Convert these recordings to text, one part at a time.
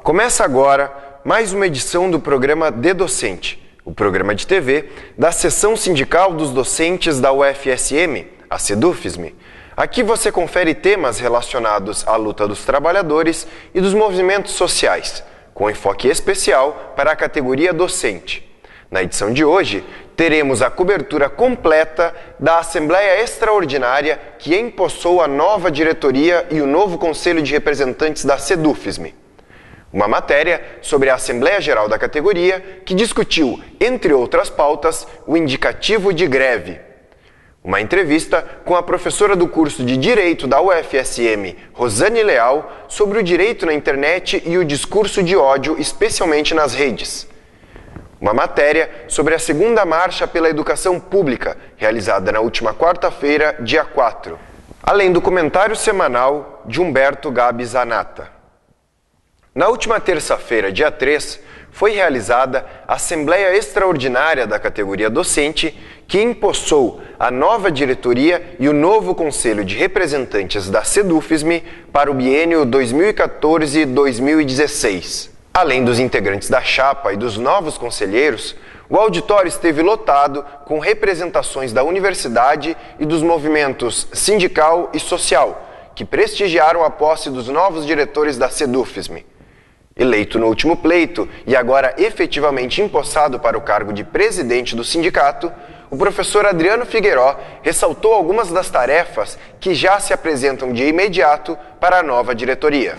Começa agora mais uma edição do programa De Docente, o programa de TV da Seção Sindical dos Docentes da UFSM, a SEDUFSM. Aqui você confere temas relacionados à luta dos trabalhadores e dos movimentos sociais, com enfoque especial para a categoria docente. Na edição de hoje, teremos a cobertura completa da Assembleia Extraordinária que empossou a nova diretoria e o novo Conselho de Representantes da SEDUFSM. Uma matéria sobre a Assembleia Geral da categoria que discutiu, entre outras pautas, o indicativo de greve. Uma entrevista com a professora do curso de Direito da UFSM, Rosane Leal, sobre o direito na internet e o discurso de ódio, especialmente nas redes. Uma matéria sobre a segunda marcha pela educação pública, realizada na última quarta-feira, dia 4. Além do comentário semanal de Humberto Gabi Zanata. Na última terça-feira, dia 3, foi realizada a Assembleia Extraordinária da categoria docente, que empossou a nova diretoria e o novo Conselho de Representantes da SEDUFSM para o biênio 2014-2016. Além dos integrantes da chapa e dos novos conselheiros, o auditório esteve lotado com representações da universidade e dos movimentos sindical e social, que prestigiaram a posse dos novos diretores da SEDUFSM. Eleito no último pleito e agora efetivamente empossado para o cargo de presidente do sindicato, o professor Adriano Figueiró ressaltou algumas das tarefas que já se apresentam de imediato para a nova diretoria.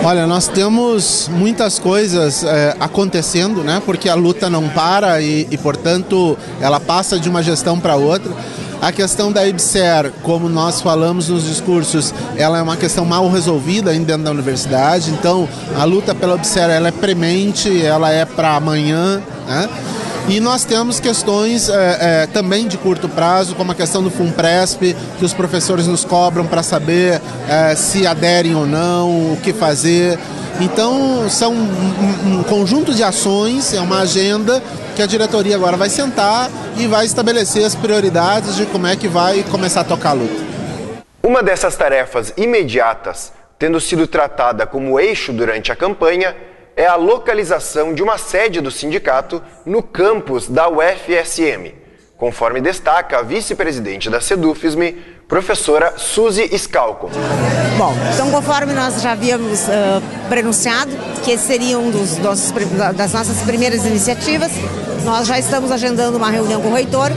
Olha, nós temos muitas coisas acontecendo, né? Porque a luta não para e, portanto, ela passa de uma gestão para outra. A questão da IBSER, como nós falamos nos discursos, ela é uma questão mal resolvida ainda dentro da universidade. Então, a luta pela IBSER ela é premente, ela é para amanhã, né? E nós temos questões também de curto prazo, como a questão do FUNPRESP, que os professores nos cobram para saber se aderem ou não, o que fazer. Então, são um conjunto de ações, é uma agenda que a diretoria agora vai sentar e vai estabelecer as prioridades de como é que vai começar a tocar a luta. Uma dessas tarefas imediatas, tendo sido tratada como eixo durante a campanha, é a localização de uma sede do sindicato no campus da UFSM, conforme destaca a vice-presidente da SEDUFSM, professora Suzy Scalco. Bom, então conforme nós já havíamos prenunciado, que esse seria um das nossas primeiras iniciativas, nós já estamos agendando uma reunião com o reitor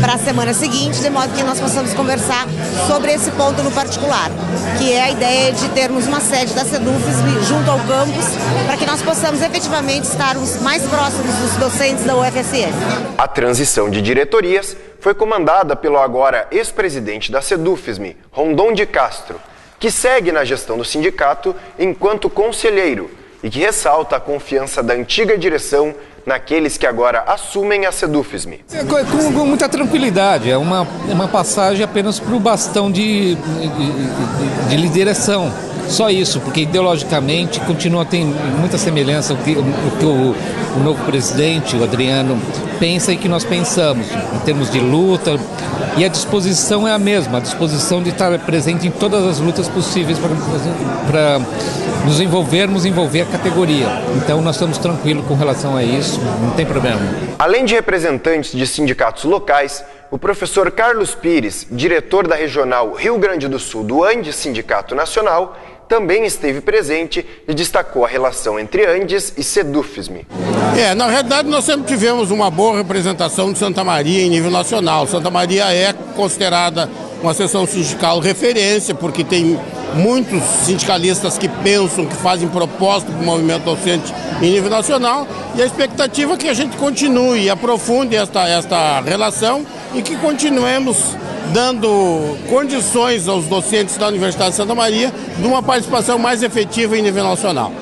para a semana seguinte, de modo que nós possamos conversar sobre esse ponto no particular, que é a ideia de termos uma sede da SEDUFSM junto ao campus, para que nós possamos efetivamente estarmos mais próximos dos docentes da UFSM. A transição de diretorias foi comandada pelo agora ex-presidente da SEDUFSM, Rondon de Castro, que segue na gestão do sindicato enquanto conselheiro e que ressalta a confiança da antiga direção naqueles que agora assumem a SEDUFSM. Com muita tranquilidade, é uma passagem apenas para o bastão de lideração. Só isso, porque ideologicamente tem muita semelhança com o que o novo presidente, o Adriano, pensa e que nós pensamos, em termos de luta, e a disposição é a mesma, a disposição de estar presente em todas as lutas possíveis para nos envolver a categoria. Então nós estamos tranquilos com relação a isso, não tem problema. Além de representantes de sindicatos locais, o professor Carlos Pires, diretor da Regional Rio Grande do Sul do Andes Sindicato Nacional, também esteve presente e destacou a relação entre Andes e SEDUFSM. Na realidade nós sempre tivemos uma boa representação de Santa Maria em nível nacional. Santa Maria é considerada uma seção sindical referência, porque tem muitos sindicalistas que pensam, que fazem proposta para o movimento docente em nível nacional, e a expectativa é que a gente continue e aprofunde esta relação e que continuemos dando condições aos docentes da Universidade de Santa Maria de uma participação mais efetiva em nível nacional.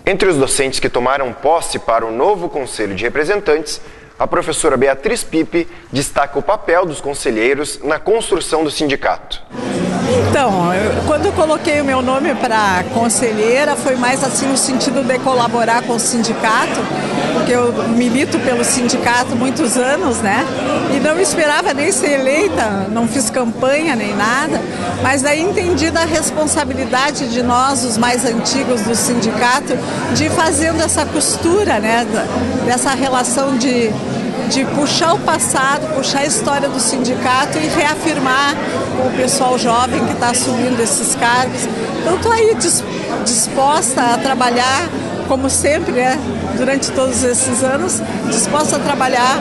Entre os docentes que tomaram posse para o novo Conselho de Representantes, a professora Beatriz Pipe destaca o papel dos conselheiros na construção do sindicato. Então, quando eu coloquei o meu nome para conselheira, foi mais assim no sentido de colaborar com o sindicato, porque eu milito pelo sindicato há muitos anos, né? E não esperava nem ser eleita, não fiz campanha nem nada, mas daí entendi da responsabilidade de nós, os mais antigos do sindicato, de ir fazendo essa costura, né? Dessa relação de puxar o passado, puxar a história do sindicato e reafirmar o pessoal jovem que está assumindo esses cargos. Então, estou aí disposta a trabalhar, como sempre, né, durante todos esses anos, disposta a trabalhar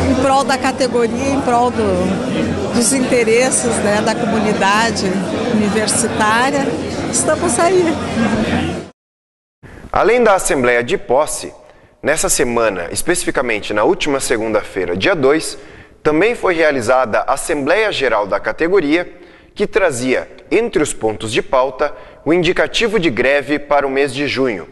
em prol da categoria, em prol dos interesses, né, da comunidade universitária. Estamos aí. Além da Assembleia de Posse, nessa semana, especificamente na última segunda-feira, dia 2, também foi realizada a Assembleia Geral da categoria, que trazia, entre os pontos de pauta, o indicativo de greve para o mês de junho.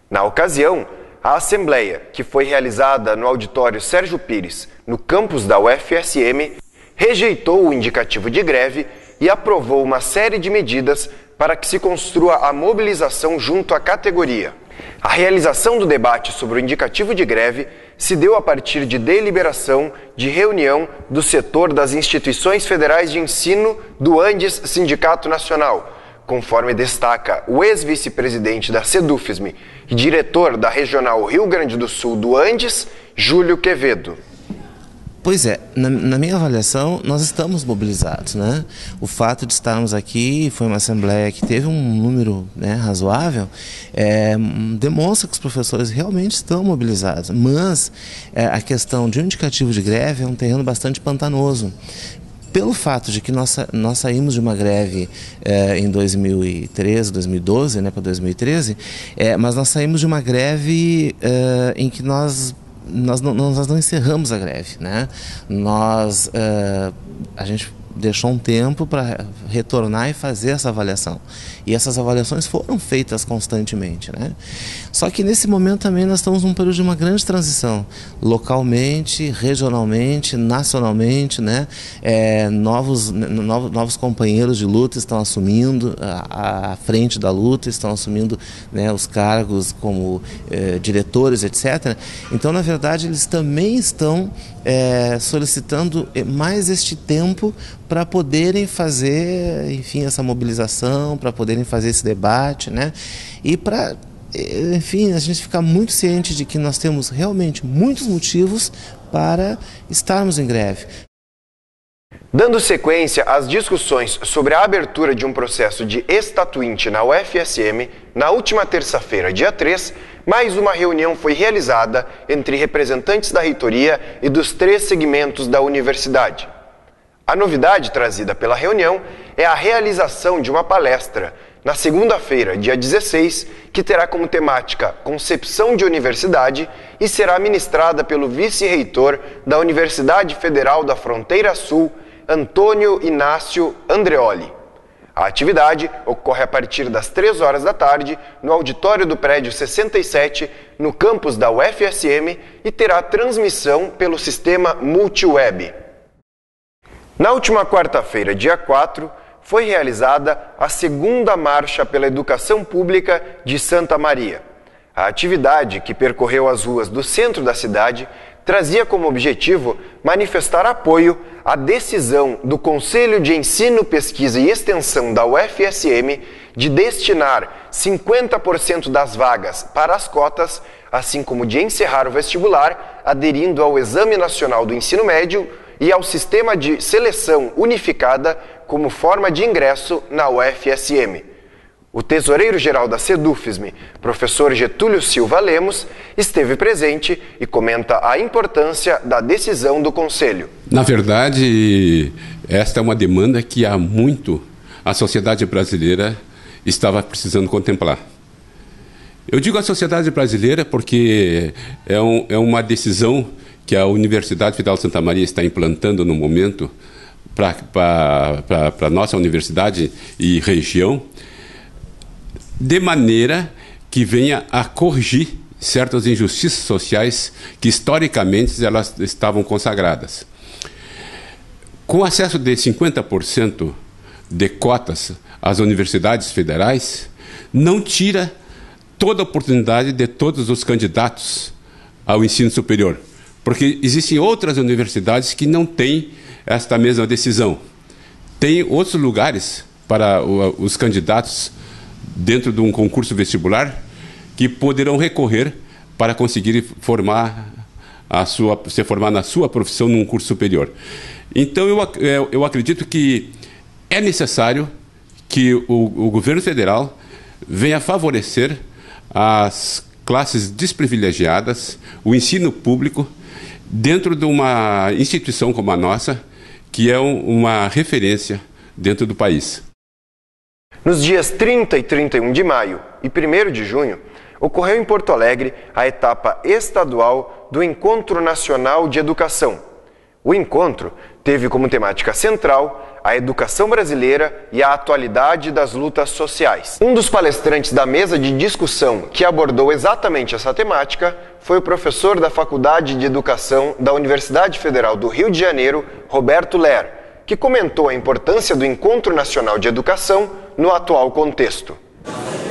Na ocasião, a Assembleia, que foi realizada no auditório Sérgio Pires, no campus da UFSM, rejeitou o indicativo de greve e aprovou uma série de medidas para que se construa a mobilização junto à categoria. A realização do debate sobre o indicativo de greve se deu a partir de deliberação de reunião do setor das instituições federais de ensino do Andes Sindicato Nacional, conforme destaca o ex-vice-presidente da SEDUFSM e diretor da Regional Rio Grande do Sul do Andes, Júlio Quevedo. Pois é, na minha avaliação, nós estamos mobilizados, né? O fato de estarmos aqui, foi uma assembleia que teve um número, né, razoável, demonstra que os professores realmente estão mobilizados, mas a questão de um indicativo de greve é um terreno bastante pantanoso. Pelo fato de que nós saímos de uma greve em 2013, 2012, né, para 2013, mas nós saímos de uma greve em que nós não encerramos a greve, né? A gente deixou um tempo para retornar e fazer essa avaliação. E essas avaliações foram feitas constantemente, né? Só que nesse momento também nós estamos num período de uma grande transição, localmente, regionalmente, nacionalmente, né? Novos companheiros de luta estão assumindo a frente da luta, estão assumindo, né, os cargos como diretores, etc. Então, na verdade, eles também estão solicitando mais este tempo para poderem fazer, enfim, essa mobilização, para poderem fazer esse debate, né? E para, enfim, a gente ficar muito ciente de que nós temos realmente muitos motivos para estarmos em greve. Dando sequência às discussões sobre a abertura de um processo de estatuinte na UFSM, na última terça-feira, dia 3, mais uma reunião foi realizada entre representantes da reitoria e dos 3 segmentos da universidade. A novidade trazida pela reunião é a realização de uma palestra na segunda-feira, dia 16, que terá como temática Concepção de Universidade e será ministrada pelo vice-reitor da Universidade Federal da Fronteira Sul, Antônio Inácio Andreoli. A atividade ocorre a partir das 3 horas da tarde no auditório do prédio 67, no campus da UFSM, e terá transmissão pelo sistema Multiweb. Na última quarta-feira, dia 4, foi realizada a segunda Marcha pela Educação Pública de Santa Maria. A atividade, que percorreu as ruas do centro da cidade, trazia como objetivo manifestar apoio à decisão do Conselho de Ensino, Pesquisa e Extensão da UFSM de destinar 50% das vagas para as cotas, assim como de encerrar o vestibular, aderindo ao Exame Nacional do Ensino Médio e ao Sistema de Seleção Unificada como forma de ingresso na UFSM. O tesoureiro-geral da SEDUFSM, professor Getúlio Silva Lemos, esteve presente e comenta a importância da decisão do Conselho. Na verdade, esta é uma demanda que há muito a sociedade brasileira estava precisando contemplar. Eu digo a sociedade brasileira porque é uma decisão que a Universidade Federal de Santa Maria está implantando no momento para a nossa universidade e região, de maneira que venha a corrigir certas injustiças sociais que historicamente elas estavam consagradas. Com acesso de 50% de cotas às universidades federais não tira toda a oportunidade de todos os candidatos ao ensino superior, porque existem outras universidades que não têm esta mesma decisão. Tem outros lugares para os candidatos dentro de um concurso vestibular que poderão recorrer para conseguir se formar na sua profissão num curso superior. Então, eu acredito que é necessário que o governo federal venha favorecer as classes desprivilegiadas, o ensino público, dentro de uma instituição como a nossa, que é uma referência dentro do país. Nos dias 30 e 31 de maio e 1º de junho, ocorreu em Porto Alegre a etapa estadual do Encontro Nacional de Educação. O encontro teve como temática central a educação brasileira e a atualidade das lutas sociais. Um dos palestrantes da mesa de discussão que abordou exatamente essa temática foi o professor da Faculdade de Educação da Universidade Federal do Rio de Janeiro, Roberto Ler, que comentou a importância do Encontro Nacional de Educação no atual contexto.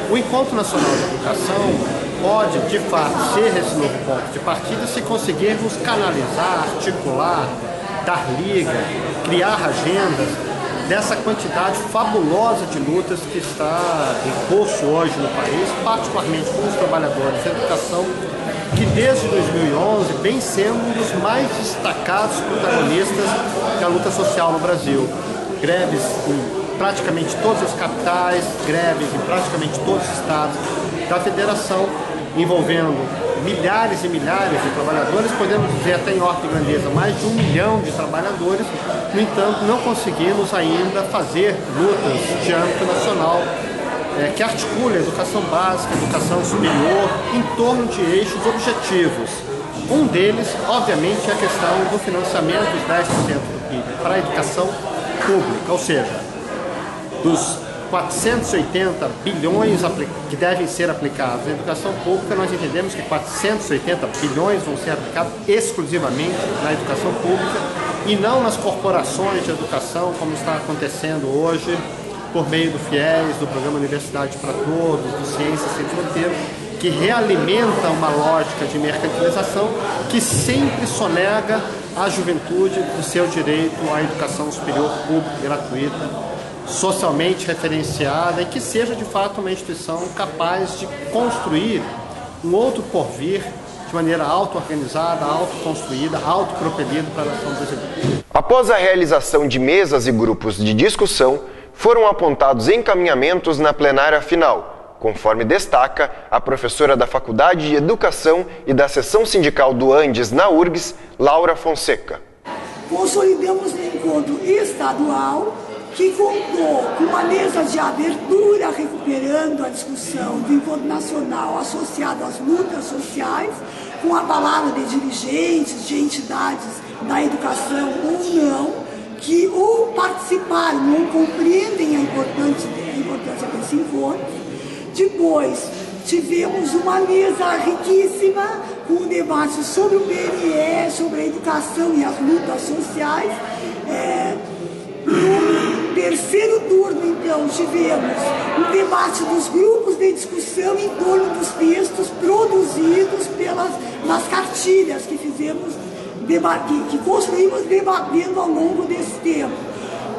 O Encontro Nacional de Educação pode, de fato, ser esse novo ponto de partida se conseguirmos canalizar, articular, dar liga, criar agendas dessa quantidade fabulosa de lutas que está em curso hoje no país, particularmente com os trabalhadores da educação, que desde 2011 vem sendo um dos mais destacados protagonistas da luta social no Brasil. Greves em praticamente todas as capitais, greves em praticamente todos os estados da federação, envolvendo milhares e milhares de trabalhadores, podemos dizer até em ordem de grandeza, mais de 1 milhão de trabalhadores. No entanto, não conseguimos ainda fazer lutas de âmbito nacional que articule a educação básica, a educação superior, em torno de eixos objetivos. Um deles, obviamente, é a questão do financiamento dos 10% do PIB para a educação pública, ou seja, dos 480 bilhões que devem ser aplicados na educação pública, nós entendemos que 480 bilhões vão ser aplicados exclusivamente na educação pública e não nas corporações de educação, como está acontecendo hoje, por meio do FIES, do Programa Universidade para Todos, do Ciências Sem Fronteiras, que realimenta uma lógica de mercantilização que sempre sonega à juventude o seu direito à educação superior pública, gratuita, socialmente referenciada e que seja de fato uma instituição capaz de construir um outro porvir de maneira auto-organizada, auto-construída, auto-propelida para a nação brasileira. Após a realização de mesas e grupos de discussão, foram apontados encaminhamentos na plenária final, conforme destaca a professora da Faculdade de Educação e da Seção Sindical do Andes na URGS, Laura Fonseca. Consolidamos um encontro estadual que contou com uma mesa de abertura recuperando a discussão do encontro nacional associado às lutas sociais, com a palavra de dirigentes, de entidades da educação ou não, que ou participaram ou compreendem a importância desse encontro. Depois tivemos uma mesa riquíssima com um debate sobre o PNE, sobre a educação e as lutas sociais. No terceiro turno, então, tivemos um debate dos grupos de discussão em torno dos textos produzidos nas cartilhas que fizemos, que construímos debatendo ao longo desse tempo,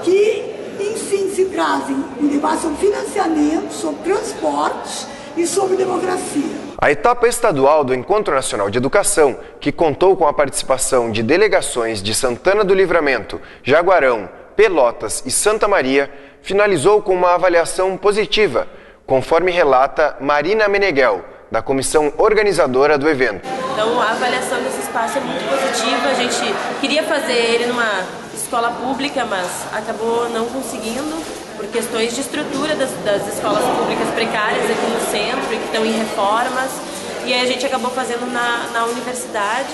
que, enfim, se trazem um debate sobre financiamento, sobre transporte e sobre democracia. A etapa estadual do Encontro Nacional de Educação, que contou com a participação de delegações de Santana do Livramento, Jaguarão, Pelotas e Santa Maria, finalizou com uma avaliação positiva, conforme relata Marina Meneghel, da comissão organizadora do evento. Então a avaliação desse espaço é muito positiva, a gente queria fazer ele numa escola pública, mas acabou não conseguindo, por questões de estrutura das escolas públicas precárias aqui no centro, que estão em reformas, e aí a gente acabou fazendo na universidade.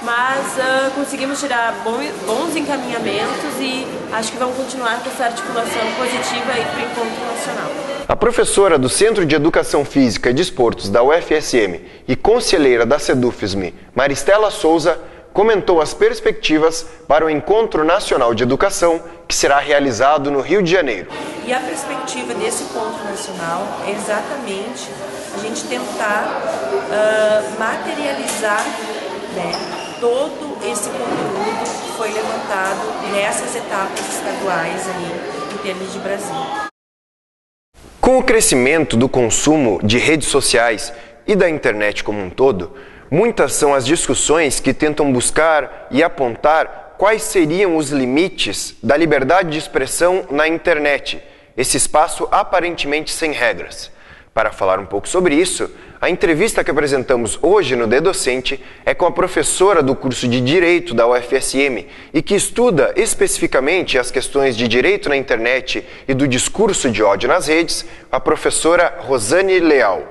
Mas conseguimos tirar bons encaminhamentos e acho que vamos continuar com essa articulação positiva aí para o Encontro Nacional. A professora do Centro de Educação Física e Desportos da UFSM e conselheira da SEDUFISM, Maristela Souza, comentou as perspectivas para o Encontro Nacional de Educação, que será realizado no Rio de Janeiro. E a perspectiva desse encontro nacional é exatamente a gente tentar materializar, né, todo esse conteúdo que foi levantado nessas etapas estaduais aí, em termos de Brasil. Com o crescimento do consumo de redes sociais e da internet como um todo, muitas são as discussões que tentam buscar e apontar quais seriam os limites da liberdade de expressão na internet, esse espaço aparentemente sem regras. Para falar um pouco sobre isso, a entrevista que apresentamos hoje no D-Docente é com a professora do curso de Direito da UFSM e que estuda especificamente as questões de direito na internet e do discurso de ódio nas redes, a professora Rosane Leal.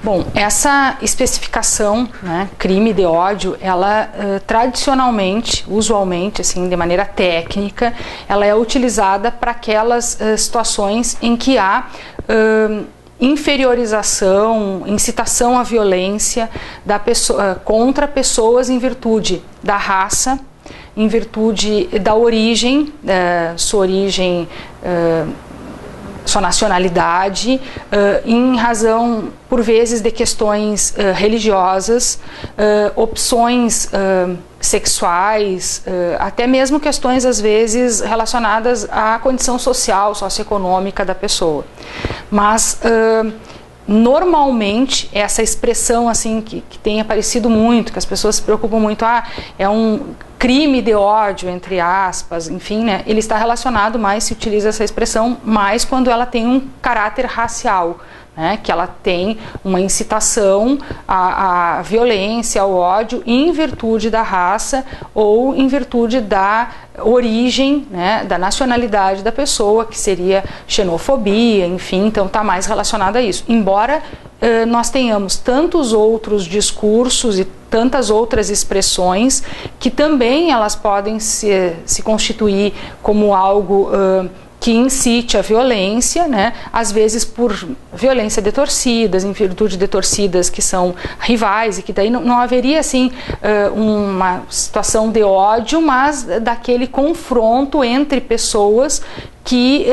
Bom, essa especificação, né, crime de ódio, ela tradicionalmente, usualmente, assim, de maneira técnica, ela é utilizada para aquelas situações em que há inferiorização, incitação à violência da pessoa, contra pessoas em virtude da raça, em virtude da origem, sua origem, sua nacionalidade, em razão, por vezes, de questões religiosas, opções sexuais, até mesmo questões, às vezes, relacionadas à condição social, socioeconômica da pessoa. Mas, normalmente, essa expressão assim que tem aparecido muito, que as pessoas se preocupam muito, é um crime de ódio, entre aspas, enfim, né, ele está relacionado mais, se utiliza essa expressão mais quando ela tem um caráter racial, né, que ela tem uma incitação à violência, ao ódio, em virtude da raça ou em virtude da origem, né, da nacionalidade da pessoa, que seria xenofobia, enfim, então está mais relacionado a isso. Embora nós tenhamos tantos outros discursos e tantas outras expressões que também elas podem se constituir como algo que incite a violência, né? Às vezes por violência de torcidas, em virtude de torcidas que são rivais, e que daí não haveria assim uma situação de ódio, mas daquele confronto entre pessoas que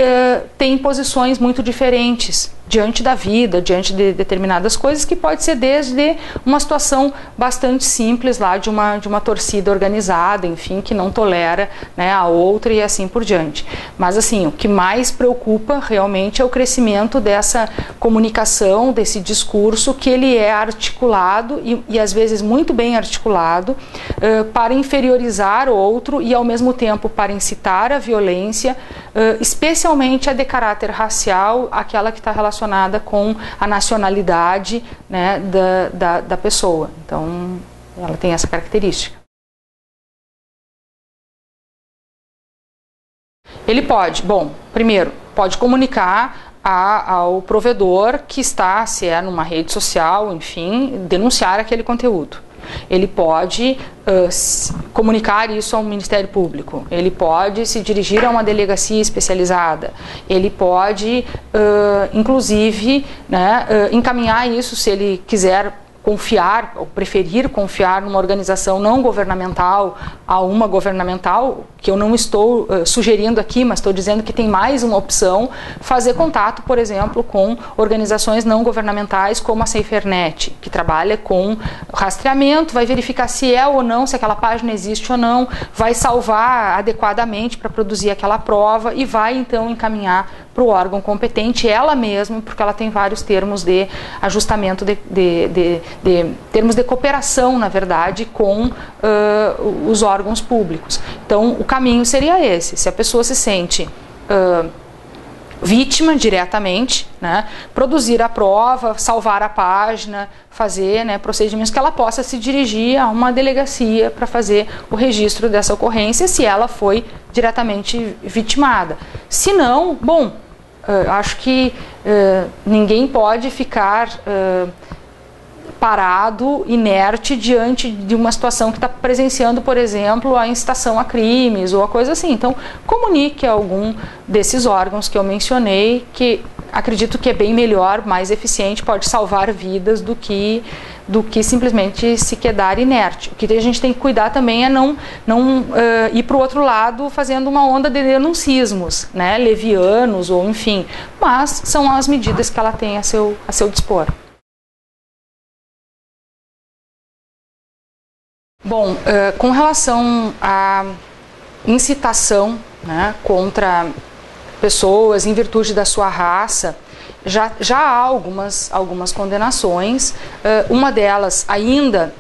têm posições muito diferentes diante da vida, diante de determinadas coisas, que pode ser desde uma situação bastante simples lá de uma torcida organizada, enfim, que não tolera, né, a outra e assim por diante. Mas assim, o que mais preocupa realmente é o crescimento dessa comunicação, desse discurso, que ele é articulado e às vezes muito bem articulado para inferiorizar o outro e ao mesmo tempo para incitar a violência, especialmente a de caráter racial, aquela que está relacionada com a nacionalidade, né, da pessoa. Então, ela tem essa característica. Ele pode, bom, primeiro, pode comunicar ao provedor que está, se é numa rede social, enfim, denunciar aquele conteúdo. Ele pode comunicar isso ao Ministério Público, ele pode se dirigir a uma delegacia especializada, ele pode, inclusive, né, encaminhar isso, se ele quiser confiar, ou preferir confiar numa organização não governamental a uma governamental, que eu não estou sugerindo aqui, mas estou dizendo que tem mais uma opção, fazer contato, por exemplo, com organizações não governamentais como a SaferNet, que trabalha com rastreamento, vai verificar se é ou não, se aquela página existe ou não, vai salvar adequadamente para produzir aquela prova e vai então encaminhar para o órgão competente, ela mesma, porque ela tem vários termos de ajustamento, termos de cooperação, na verdade, com os órgãos públicos. Então, o caminho seria esse. Se a pessoa se sente vítima diretamente, né, produzir a prova, salvar a página, fazer, né, procedimentos que ela possa se dirigir a uma delegacia para fazer o registro dessa ocorrência, se ela foi diretamente vitimada. Se não, bom, acho que ninguém pode ficar parado, inerte, diante de uma situação que está presenciando, por exemplo, a incitação a crimes ou a coisa assim. Então, comunique a algum desses órgãos que eu mencionei, que acredito que é bem melhor, mais eficiente, pode salvar vidas do que simplesmente se quedar inerte. O que a gente tem que cuidar também é não ir para o outro lado fazendo uma onda de denuncismos, né, levianos ou enfim, mas são as medidas que ela tem a seu dispor. Bom, com relação à incitação, né, contra pessoas em virtude da sua raça, já há algumas condenações. Uma delas ainda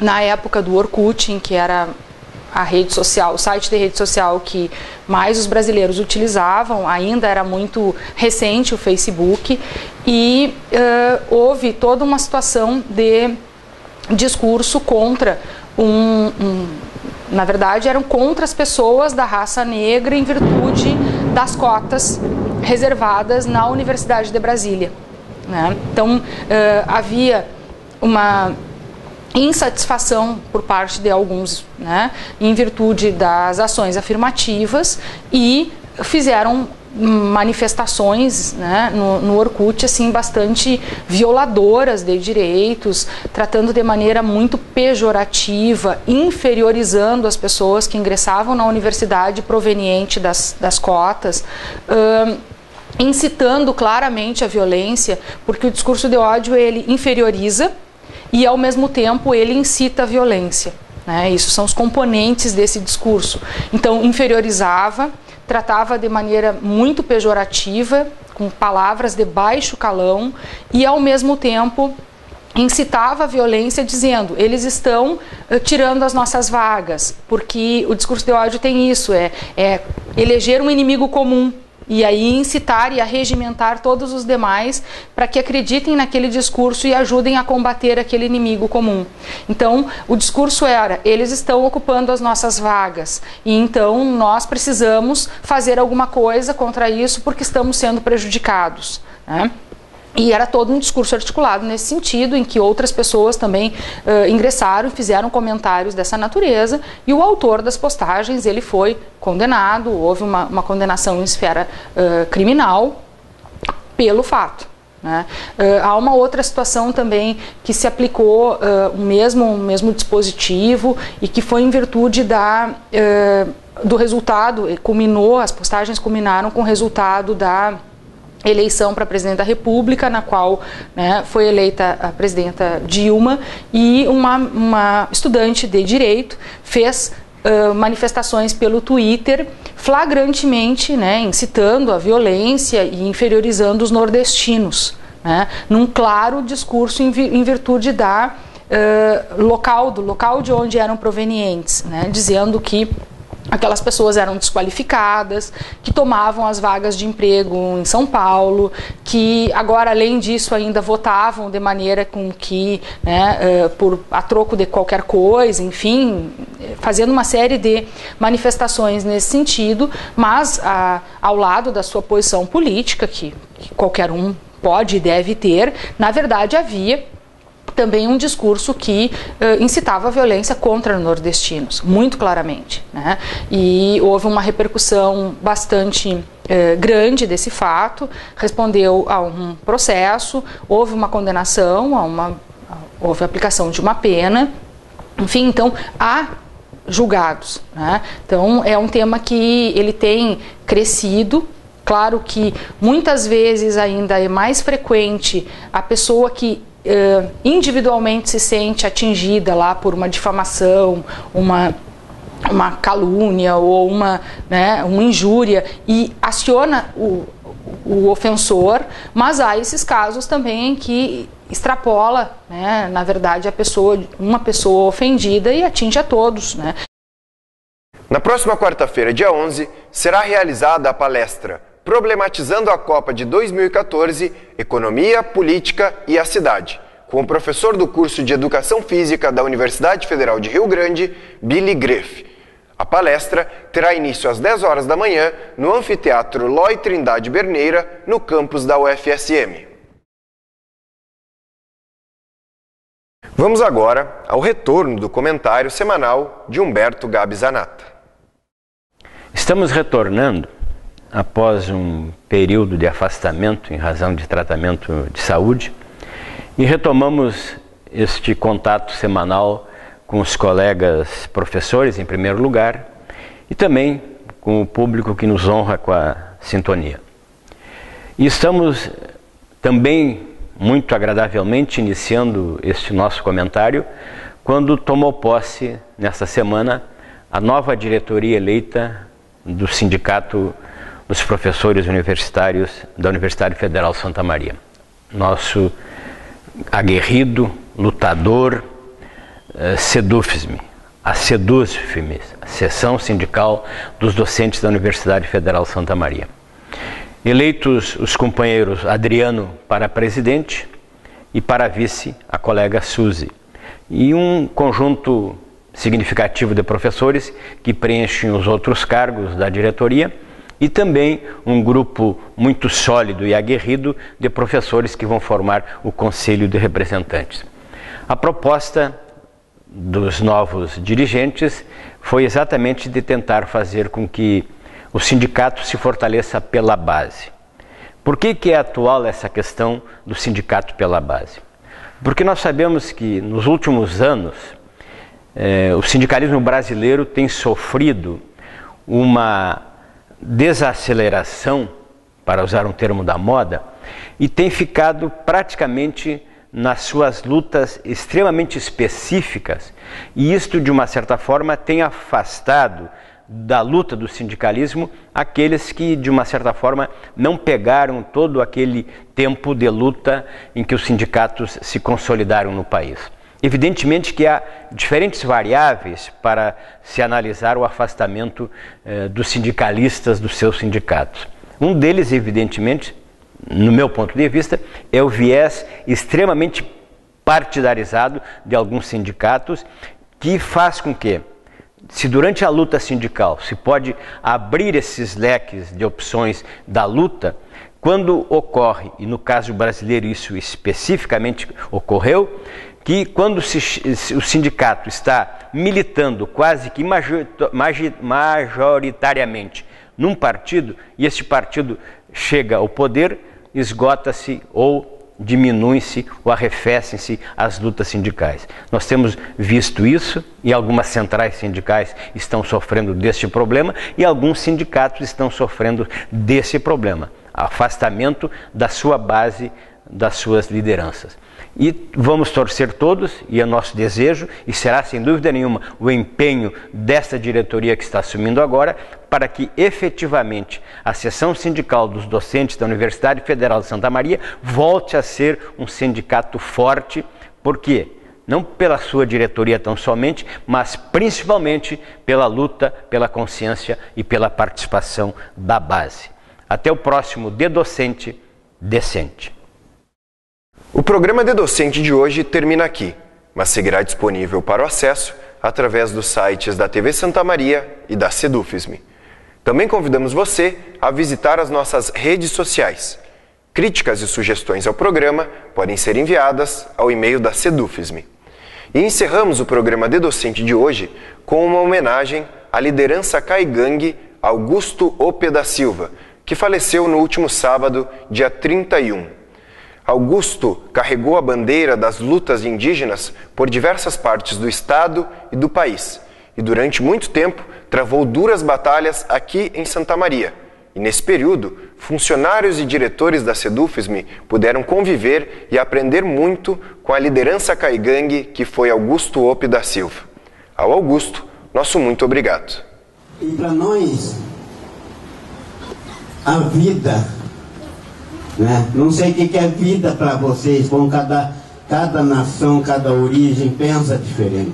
na época do Orkut, em que era a rede social, o site de rede social que mais os brasileiros utilizavam, ainda era muito recente o Facebook, e houve toda uma situação de discurso contra na verdade eram contra as pessoas da raça negra em virtude das cotas reservadas na Universidade de Brasília, né? Então havia uma insatisfação por parte de alguns, né, em virtude das ações afirmativas, e fizeram manifestações, né, no Orkut, assim, bastante violadoras de direitos, tratando de maneira muito pejorativa, inferiorizando as pessoas que ingressavam na universidade proveniente das cotas, incitando claramente a violência, porque o discurso de ódio ele inferioriza e ao mesmo tempo ele incita a violência, né? Isso são os componentes desse discurso. Então inferiorizava, tratava de maneira muito pejorativa, com palavras de baixo calão, e ao mesmo tempo incitava a violência dizendo: eles estão tirando as nossas vagas, porque o discurso de ódio tem isso, é eleger um inimigo comum, e aí incitar e arregimentar todos os demais para que acreditem naquele discurso e ajudem a combater aquele inimigo comum. Então, o discurso era: eles estão ocupando as nossas vagas, e então nós precisamos fazer alguma coisa contra isso porque estamos sendo prejudicados, né? E era todo um discurso articulado nesse sentido, em que outras pessoas também ingressaram e fizeram comentários dessa natureza, e o autor das postagens ele foi condenado, houve uma condenação em esfera criminal pelo fato, né? Há uma outra situação também que se aplicou o mesmo dispositivo, e que foi em virtude do resultado, as postagens culminaram com o resultado da eleição para presidente da República, na qual, né, foi eleita a presidenta Dilma, e uma estudante de direito fez manifestações pelo Twitter flagrantemente, né, incitando a violência e inferiorizando os nordestinos, né, num claro discurso em virtude do local de onde eram provenientes, né, dizendo que aquelas pessoas eram desqualificadas, que tomavam as vagas de emprego em São Paulo, que agora, além disso, ainda votavam de maneira com que, né, a troco de qualquer coisa, enfim, fazendo uma série de manifestações nesse sentido, mas ao lado da sua posição política, que qualquer um pode e deve ter, na verdade havia também um discurso que incitava a violência contra nordestinos, muito claramente, né? E houve uma repercussão bastante grande desse fato, respondeu a um processo, houve uma condenação, houve a aplicação de uma pena, enfim, então há julgados, né? Então é um tema que ele tem crescido. Claro que muitas vezes ainda é mais frequente a pessoa que individualmente se sente atingida lá por uma difamação, uma calúnia ou uma injúria, e aciona o ofensor, mas há esses casos também em que extrapola, né, na verdade, uma pessoa ofendida e atinge a todos, né? Na próxima quarta-feira, dia 11, será realizada a palestra Problematizando a Copa de 2014, Economia, Política e a Cidade, com o professor do curso de Educação Física da Universidade Federal de Rio Grande, Billy Greff. A palestra terá início às 10 horas da manhã no Anfiteatro Loi Trindade Berneira, no campus da UFSM. Vamos agora ao retorno do comentário semanal de Humberto Gabi Zanata. Estamos retornando após um período de afastamento em razão de tratamento de saúde e retomamos este contato semanal com os colegas professores, em primeiro lugar, e também com o público que nos honra com a sintonia. E estamos também muito agradavelmente iniciando este nosso comentário quando tomou posse, nesta semana, a nova diretoria eleita do Sindicato dos Professores Universitários da Universidade Federal Santa Maria. Nosso aguerrido, lutador, SEDUFSME, a SEDUFSME, a Seção Sindical dos Docentes da Universidade Federal Santa Maria. Eleitos os companheiros Adriano para presidente e para vice a colega Suzy. E um conjunto significativo de professores que preenchem os outros cargos da diretoria e também um grupo muito sólido e aguerrido de professores que vão formar o Conselho de Representantes. A proposta dos novos dirigentes foi exatamente de tentar fazer com que o sindicato se fortaleça pela base. Por que é atual essa questão do sindicato pela base? Porque nós sabemos que nos últimos anos o sindicalismo brasileiro tem sofrido uma desaceleração, para usar um termo da moda, e tem ficado praticamente nas suas lutas extremamente específicas, e isto de uma certa forma tem afastado da luta do sindicalismo aqueles que de uma certa forma não pegaram todo aquele tempo de luta em que os sindicatos se consolidaram no país. Evidentemente que há diferentes variáveis para se analisar o afastamento dos sindicalistas dos seus sindicatos. Um deles, evidentemente, no meu ponto de vista, é o viés extremamente partidarizado de alguns sindicatos que faz com que, se durante a luta sindical se pode abrir esses leques de opções da luta, quando ocorre, e no caso brasileiro isso especificamente ocorreu, que quando o sindicato está militando quase que majoritariamente num partido, e esse partido chega ao poder, esgota-se ou diminui-se ou arrefecem-se as lutas sindicais. Nós temos visto isso e algumas centrais sindicais estão sofrendo deste problema e alguns sindicatos estão sofrendo desse problema, afastamento da sua base, das suas lideranças. E vamos torcer todos, e é nosso desejo, e será sem dúvida nenhuma o empenho desta diretoria que está assumindo agora, para que efetivamente a Seção Sindical dos Docentes da Universidade Federal de Santa Maria volte a ser um sindicato forte, porque não pela sua diretoria tão somente, mas principalmente pela luta, pela consciência e pela participação da base. Até o próximo De Docente Decente. O programa De Docente de hoje termina aqui, mas seguirá disponível para o acesso através dos sites da TV Santa Maria e da SEDUFSME. Também convidamos você a visitar as nossas redes sociais. Críticas e sugestões ao programa podem ser enviadas ao e-mail da SEDUFSME. E encerramos o programa De Docente de hoje com uma homenagem à liderança caigangue Augusto Ope da Silva, que faleceu no último sábado, dia 31. Augusto carregou a bandeira das lutas indígenas por diversas partes do estado e do país, e durante muito tempo travou duras batalhas aqui em Santa Maria. E nesse período, funcionários e diretores da SEDUFSME puderam conviver e aprender muito com a liderança caigangue que foi Augusto Ope da Silva. Ao Augusto, nosso muito obrigado. E para nós, a vida, né? Não sei o que é vida para vocês, bom, cada nação, cada origem pensa diferente.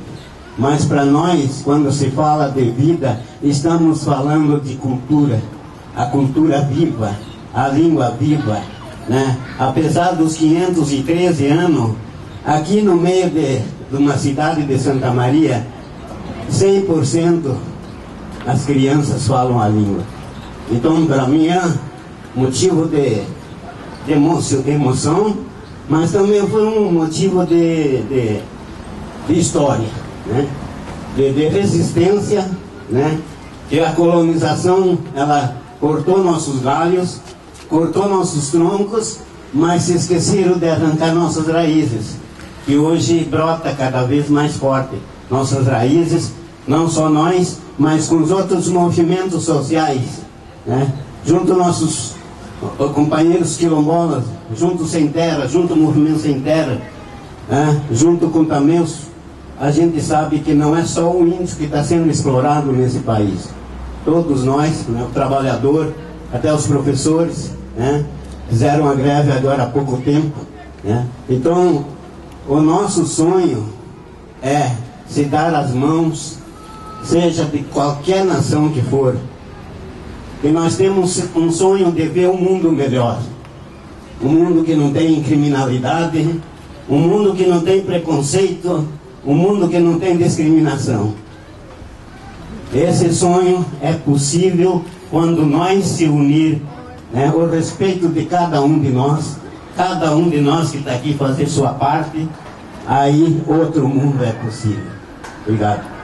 Mas para nós, quando se fala de vida, estamos falando de cultura, a cultura viva, a língua viva, né? Apesar dos 513 anos, aqui no meio de uma cidade de Santa Maria, 100% as crianças falam a língua. Então, para mim, é motivo de emoção, mas também foi um motivo de de história, né? De resistência, né? Que a colonização, ela cortou nossos galhos, cortou nossos troncos, mas se esqueceram de arrancar nossas raízes, que hoje brota cada vez mais forte. Nossas raízes, não só nós, mas com os outros movimentos sociais, né? Junto nossos companheiros quilombolas, junto Sem Terra, junto ao Movimento Sem Terra, né? Junto com Tameus, a gente sabe que não é só o índio que está sendo explorado nesse país. Todos nós, né? O trabalhador, até os professores, né? Fizeram a greve agora há pouco tempo, né? Então, o nosso sonho é se dar as mãos, seja de qualquer nação que for. E nós temos um sonho de ver um mundo melhor. Um mundo que não tem criminalidade, um mundo que não tem preconceito, um mundo que não tem discriminação. Esse sonho é possível quando nós se unir, né? O respeito de cada um de nós que está aqui fazer sua parte, aí outro mundo é possível. Obrigado.